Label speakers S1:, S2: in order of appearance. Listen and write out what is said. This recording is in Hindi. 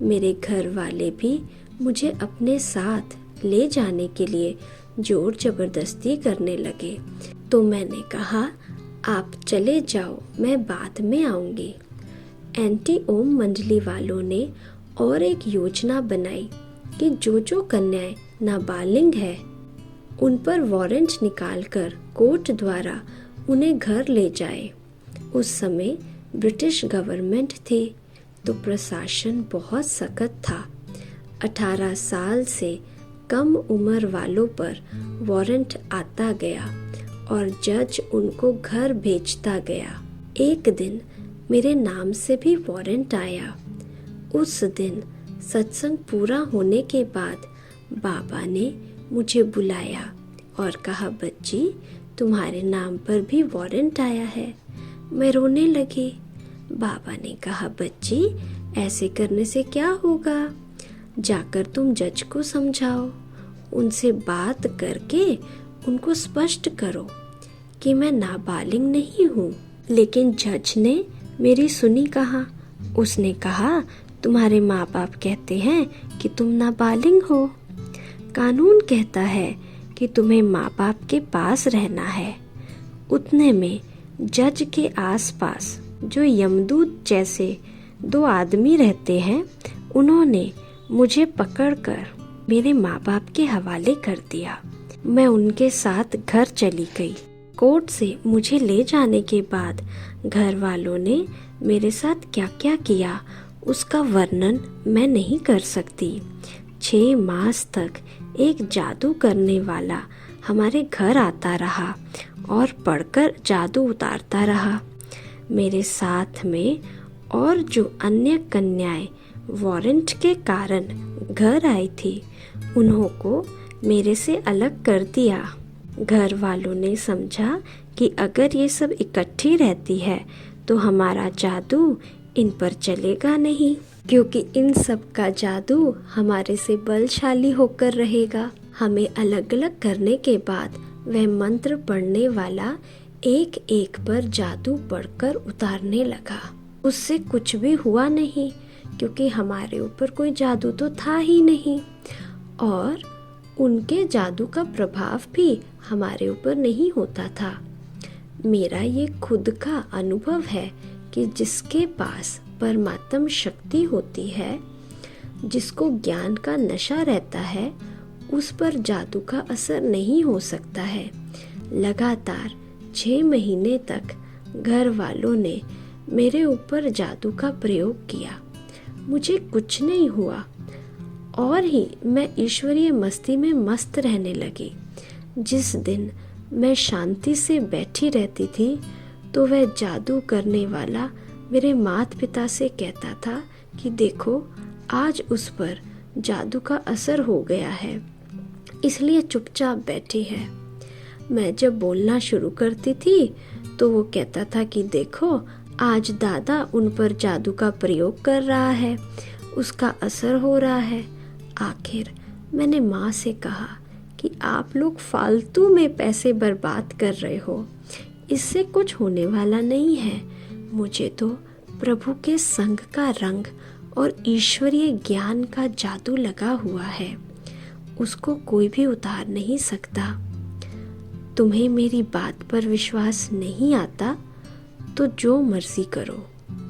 S1: मेरे घर वाले भी मुझे अपने साथ ले जाने के लिए जोर जबरदस्ती करने लगे, तो मैंने कहा आप चले जाओ, मैं बाद में आऊँगी। एंटी ओम मंडली वालों ने और एक योजना बनाई कि जो कन्याएं नाबालिग है उन पर वारंट निकालकर कोर्ट द्वारा उन्हें घर ले जाए। उस समय ब्रिटिश गवर्नमेंट थी तो प्रशासन बहुत सख्त था। 18 साल से कम उम्र वालों पर वारंट आता गया और जज उनको घर भेजता गया। एक दिन मेरे नाम से भी वारंट आया। उस दिन सत्संग पूरा होने के बाद बाबा ने मुझे बुलाया और कहा, बच्ची तुम्हारे नाम पर भी वारंट आया है। मैं रोने लगी। बाबा ने कहा, बच्ची ऐसे करने से क्या होगा, जाकर तुम जज को समझाओ, उनसे बात करके उनको स्पष्ट करो कि मैं नाबालिग नहीं हूँ। लेकिन जज ने मेरी सुनी कहाँ। उसने कहा, तुम्हारे माँ बाप कहते हैं कि तुम नाबालिग हो। कानून कहता है कि तुम्हें माँ बाप के पास रहना है। उतने में जज के आसपास जो यमदूत जैसे 2 आदमी रहते हैं, उन्होंने मुझे पकड़कर मेरे माँ बाप के हवाले कर दिया। मैं उनके साथ घर चली गई। कोर्ट से मुझे ले जाने के बाद घर वालों ने मेरे साथ क्या क्या किया उसका वर्णन मैं नहीं कर सकती। 6 मास तक एक जादू करने वाला हमारे घर आता रहा और पढ़कर जादू उतारता रहा। मेरे साथ में और जो अन्य कन्याएं वारंट के कारण घर आई थी, उन्हों को मेरे से अलग कर दिया। घर वालों ने समझा कि अगर ये सब इकट्ठी रहती है तो हमारा जादू इन पर चलेगा नहीं, क्योंकि इन सब का जादू हमारे से बलशाली होकर रहेगा। हमें अलग अलग करने के बाद वह मंत्र पढ़ने वाला एक एक पर जादू पढ़कर उतारने लगा। उससे कुछ भी हुआ नहीं, क्योंकि हमारे ऊपर कोई जादू तो था ही नहीं और उनके जादू का प्रभाव भी हमारे ऊपर नहीं होता था। मेरा ये खुद का अनुभव है कि जिसके पास परमात्म शक्ति होती है, जिसको ज्ञान का नशा रहता है, उस पर जादू का असर नहीं हो सकता है। लगातार 6 महीने तक घर वालों ने मेरे ऊपर जादू का प्रयोग किया। मुझे कुछ नहीं हुआ और ही मैं ईश्वरीय मस्ती में मस्त रहने लगी। जिस दिन मैं शांति से बैठी रहती थी तो वह जादू करने वाला मेरे माता पिता से कहता था कि देखो, आज उस पर जादू का असर हो गया है, इसलिए चुपचाप बैठी है। मैं जब बोलना शुरू करती थी तो वो कहता था कि देखो, आज दादा उन पर जादू का प्रयोग कर रहा है, उसका असर हो रहा है। आखिर मैंने माँ से कहा कि आप लोग फालतू में पैसे बर्बाद कर रहे हो, इससे कुछ होने वाला नहीं है। मुझे तो प्रभु के संग का रंग और ईश्वरीय ज्ञान का जादू लगा हुआ है, उसको कोई भी उतार नहीं सकता। तुम्हें मेरी बात पर विश्वास नहीं आता तो जो मर्जी करो।